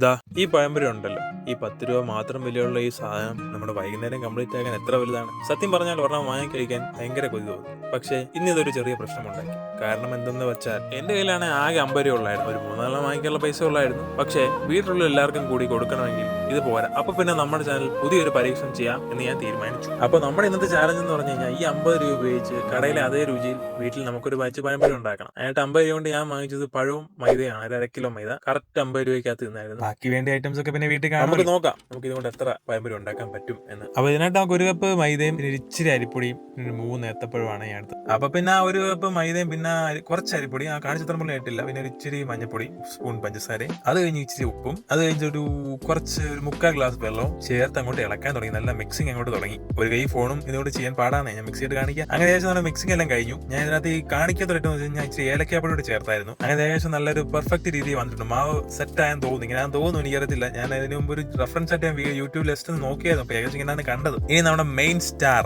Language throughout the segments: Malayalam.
ദാ ഈ പഴംപൊരി ഉണ്ടല്ലോ, ഈ 10 രൂപ മാത്രം വിലയുള്ള ഈ സാധനം നമ്മുടെ വൈകുന്നേരം കംപ്ലീറ്റ് ആക്കാൻ എത്ര വലുതാണ്. സത്യം പറഞ്ഞാൽ ഒരെണ്ണം വാങ്ങി കഴിക്കാൻ ഭയങ്കര കൊതി തോന്നി. പക്ഷേ ഇന്നിതൊരു ചെറിയ പ്രശ്നമുണ്ടാക്കി. കാരണം എന്തെന്ന് വെച്ചാൽ എന്റെ കയ്യിലാണെങ്കിൽ ആകെ 50 രൂപ ഉള്ളായിരുന്നു. ഒരു 3 വാങ്ങിക്കാനുള്ള പൈസ ഉള്ളായിരുന്നു. പക്ഷേ വീട്ടിലുള്ള എല്ലാവർക്കും കൂടി കൊടുക്കണമെങ്കിൽ ഇത് പോരാ. അപ്പൊ പിന്നെ നമ്മുടെ ചാനൽ പുതിയൊരു പരീക്ഷണം ചെയ്യാം എന്ന് ഞാൻ തീരുമാനിച്ചു. അപ്പൊ നമ്മുടെ ഇന്നത്തെ ചാലഞ്ച് എന്ന് പറഞ്ഞു കഴിഞ്ഞാൽ ഈ 50 രൂപ ഉപയോഗിച്ച് കടയിലെ അതേ രുചിയിൽ വീട്ടിൽ നമുക്കൊരു ബാച്ച് പഴംപൊരി ഉണ്ടാക്കണം. അതിനായിട്ട് 50 രൂപ കൊണ്ട് ഞാൻ വാങ്ങിച്ചത് പഴവും മൈദയാണ്. 1/2 കിലോ മൈദ കറക്റ്റ് 50 രൂപയ്ക്കകത്ത് നിന്നായിരുന്നു. ബാക്കി വേണ്ട ഐറ്റംസ് ഒക്കെ പിന്നെ വീട്ടിൽ കാണാം. നമുക്ക് നോക്കാം നമുക്ക് ഇതുകൊണ്ട് എത്ര പഴംപൊരി ഉണ്ടാക്കാൻ പറ്റും എന്ന്. അപ്പൊ ഇതിനായിട്ട് നമുക്ക് 1 കപ്പ് മൈദയും പിന്നെ ഇച്ചിരി അരിപ്പൊടിയും പിന്നെ 3 ഏത്തപ്പഴമാണ് ഞാൻ എടുത്തത്. അപ്പൊ പിന്നെ ആ 1 കപ്പ് മൈദയും പിന്നെ കുറച്ച് അരിപ്പൊടി ആ കാണിച്ചത്ര പോലെ ആയിട്ടില്ല. പിന്നെ ഒരു ഇച്ചിരി മഞ്ഞപ്പൊടി, സ്പൂൺ പഞ്ചസാരയും, അത് കഴിഞ്ഞ് ഇച്ചിരി ഉപ്പും, അത് കഴിഞ്ഞ് ഒരു 3/4 ഗ്ലാസ് വെള്ളവും ചേർത്ത് അങ്ങോട്ട് ഇളക്കാൻ തുടങ്ങി. നല്ല മിക്സിങ് അങ്ങോട്ട് തുടങ്ങി. ഒരു കൈ ഫോണും ഇതുകൊണ്ട് ചെയ്യാൻ പാടാണ്. ഞാൻ മിക്സ് ചെയ്ത് കാണിക്കാം. അങ്ങനെ ഏകദേശം നല്ല മിക്സിംഗ് എല്ലാം കഴിഞ്ഞു. ഞാൻ ഇതിനകത്ത് ഈ കാണിക്കത്തോട്ട് ഞാൻ ഇച്ചിരി ഏലക്കാപ്പൊടി ചേർത്തായിരുന്നു. അങ്ങനെ ഏകദേശം നല്ലൊരു പെർഫെക്റ്റ് രീതിയിൽ വന്നിട്ടുണ്ട്. മാവ് സെറ്റ് ആയെന്ന് തോന്നുന്നു. ഇങ്ങനെ തോന്നുന്നു, എനിക്കറിയത്തില്ല. ഞാൻ അതിന് മുമ്പ് ഒരു റെഫറൻസ് ആയിട്ട് ഞാൻ യൂട്യൂബ് ലിസ്റ്റ് നോക്കിയായിരുന്നു. അപ്പൊ ഏകദേശം ഇങ്ങനെയാണ് കണ്ടത്. ഇനി നമ്മുടെ മെയിൻ സ്റ്റാർ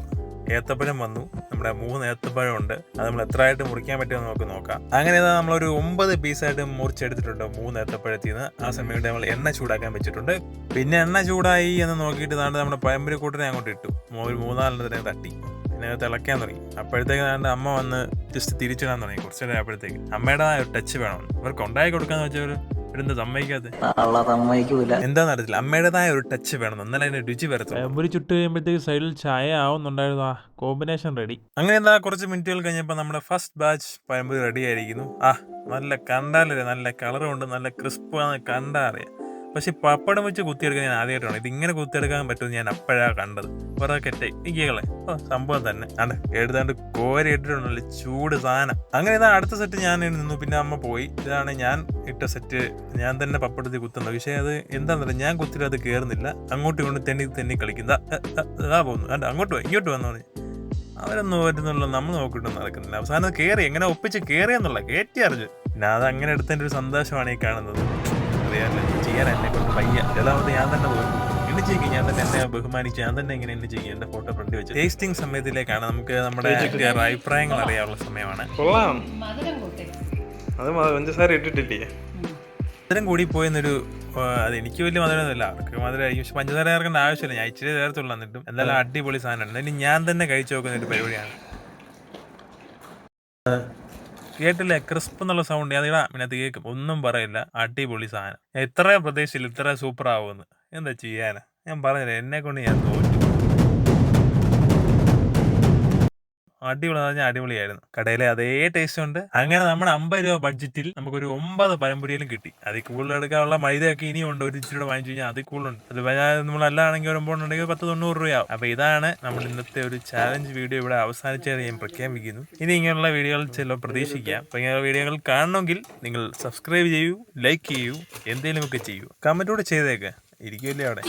ഏത്തപ്പഴം വന്നു. നമ്മുടെ 3 ഏത്തപ്പഴം ഉണ്ട്. അത് നമ്മൾ എത്ര ആയിട്ട് മുറിക്കാൻ പറ്റുമെന്ന് നമുക്ക് നോക്കാം. അങ്ങനെ നമ്മളൊരു 9 പീസായിട്ട് മുറിച്ചെടുത്തിട്ടുണ്ട് 3 ഏത്തപ്പഴത്തിൽ നിന്ന്. ആ സമയം നമ്മൾ എണ്ണ ചൂടാക്കാൻ വെച്ചിട്ടുണ്ട്. പിന്നെ എണ്ണ ചൂടായി എന്ന് നോക്കിയിട്ട് നമ്മുടെ പഴംപൊരി കൂട്ടിനെ അങ്ങോട്ട് ഇട്ടു. ഒരു 3-4 തട്ടി പിന്നെ തിളയ്ക്കാൻ തുടങ്ങി. അപ്പോഴത്തേക്ക് അമ്മ വന്ന് ജസ്റ്റ് തിരിച്ചിടാൻ തുടങ്ങി. കുറച്ചു നേരം ആയപ്പോഴത്തേക്ക് അമ്മയുടെ ഒരു ടച്ച് വേണം. അവർക്ക് ഉണ്ടാക്കി കൊടുക്കാന്ന് വെച്ചാൽ എന്താ സമ്മതിക്കാതെ എന്താന്നറിയത്തില്ല. അമ്മയുടേതായ ഒരു ടച്ച് വേണം, എന്നാലും അതിന്റെ രുചി വരത്തുള്ളൂ. പഴംപൊരി ചുട്ട് കഴിയുമ്പോഴത്തേക്ക് സൈഡിൽ ചായ ആവുന്നുണ്ടായിരുന്നു. ആ കോമ്പിനേഷൻ റെഡി. അങ്ങനെ കുറച്ച് മിനിറ്റുകൾ കഴിഞ്ഞപ്പോൾ നമ്മുടെ ഫസ്റ്റ് ബാച്ച് പഴംപൊരി റെഡി ആയിരിക്കുന്നു. നല്ല കണ്ടാലേ നല്ല കളറും ഉണ്ട്, നല്ല ക്രിസ്പാന്ന് കണ്ടാ അറിയാം. പക്ഷെ പപ്പടം വെച്ച് കുത്തിയെടുക്കാൻ ഞാൻ ആദ്യമായിട്ടാണ്. ഇതിങ്ങനെ കുത്തിയെടുക്കാൻ പറ്റുമെന്ന് ഞാൻ അപ്പോഴാണ് കണ്ടത്. വേറെ കെട്ടെ ഇകളെ സംഭവം തന്നെ എടുത്താണ്ട് കോരി ഇട്ടിട്ടുണ്ടല്ലോ ചൂട് സാധനം. അങ്ങനെ അടുത്ത സെറ്റ് ഞാൻ നിന്നു. പിന്നെ അമ്മ പോയി. ഇതാണ് ഞാൻ ഇട്ട സെറ്റ്. ഞാൻ തന്നെ പപ്പടത്തിൽ കുത്തുന്നത്. പക്ഷേ അത് എന്താണെന്നറിയാം, ഞാൻ കുത്തിയിട്ട് അത് കയറുന്നില്ല. അങ്ങോട്ടും ഇങ്ങോട്ട് തെന്നി കളിക്കുന്ന പോകുന്നു. അങ്ങോട്ട് പോയി ഇങ്ങോട്ട് വന്നു പറഞ്ഞു. അവരൊന്നും വരുന്നുള്ള നമ്മൾ നോക്കിയിട്ടൊന്നും നടക്കുന്നില്ല. അവസാനം കയറി എങ്ങനെ ഒപ്പിച്ച് കയറിയെന്നുള്ള കയറ്റി അറിഞ്ഞു. പിന്നെ അത് അങ്ങനെ എടുത്തതിൻ്റെ ഒരു സന്തോഷമാണ് ഈ കാണുന്നത്. അറിയാമല്ലോ, ചെയ്യാൻ എന്നെ കൊണ്ട് വയ്യ. ചിലവത് ഞാൻ തന്നെ എണ്ണ ചെയ്യും. ഞാൻ തന്നെ എന്നെ ബഹുമാനിച്ച് ഞാൻ തന്നെ ഇങ്ങനെ എണ്ണ ചെയ്യും. എന്റെ ഫോട്ടോ ഫ്രണ്ട് വെച്ച് ടേസ്റ്റിംഗ് സമയത്തിലേക്കാണ്. നമുക്ക് നമ്മുടെ അഭിപ്രായങ്ങൾ അറിയാനുള്ള സമയമാണ്. അത് പഞ്ചസാര ഇട്ടിട്ടില്ലേ? മധുരം കൂടി പോയെന്നൊരു അത് എനിക്ക് വലിയ മധുരമൊന്നുമില്ല. അവർക്ക് മധുരമായിരിക്കും. പക്ഷെ പഞ്ചസാര ചേർക്കേണ്ട ആവശ്യമില്ല. ഞാൻ ഇച്ചിരി ചേർത്തുള്ളൂ. എന്നിട്ടും എന്തായാലും അടിപൊളി സാധനമാണ്. ഇനി ഞാൻ തന്നെ കഴിച്ചു നോക്കുന്ന ഒരു പരിപാടിയാണ്. കേട്ടില്ലേ ക്രിസ്പ് എന്നുള്ള സൗണ്ട്? അതിടാ പിന്നെ അത് കേൾക്കും. ഒന്നും പറയില്ല. അടിപൊളി സാധനം. ഞാൻ ഇത്രയും പ്രതീക്ഷയില്ല ഇത്ര സൂപ്പർ ആവുമെന്ന്. എന്താ ചെയ്യാനാ, ഞാൻ പറഞ്ഞില്ല, എന്നെ കൊണ്ട് ഞാൻ തോറ്റു. അടിപൊളി പറഞ്ഞാൽ അടിപൊളിയായിരുന്നു. കടയിലെ അതേ ടേസ്റ്റ് ഉണ്ട്. അങ്ങനെ നമ്മുടെ 50 രൂപ ബഡ്ജറ്റിൽ നമുക്കൊരു 9 പഴംപൊരിയിലും കിട്ടി. അതിൽ കൂടുതൽ എടുക്കാനുള്ള മൈദയൊക്കെ ഇനിയും ഉണ്ട്. ഒരു ഇച്ചിരി വാങ്ങിച്ചു കഴിഞ്ഞാൽ അതിൽ കൂടുതലുണ്ട്. അത് നമ്മളല്ലാണെങ്കിൽ ഒരു 9 ഉണ്ടെങ്കിൽ 10-90 രൂപയാവും. അപ്പൊ ഇതാണ് നമ്മൾ ഇന്നത്തെ ഒരു ചാലഞ്ച് വീഡിയോ ഇവിടെ അവസാനിച്ചാൽ ഞാൻ പ്രഖ്യാപിക്കുന്നു. ഇനി ഇങ്ങനെയുള്ള വീഡിയോകൾ ചില പ്രതീക്ഷിക്കാം. അപ്പൊ ഇങ്ങനെയുള്ള വീഡിയോകൾ കാണണമെങ്കിൽ നിങ്ങൾ സബ്സ്ക്രൈബ് ചെയ്യൂ, ലൈക്ക് ചെയ്യൂ, എന്തെങ്കിലുമൊക്കെ ചെയ്യൂ, കമന്റോടെ ചെയ്തേക്ക്. ഇരിക്കുമല്ലേ അവിടെ.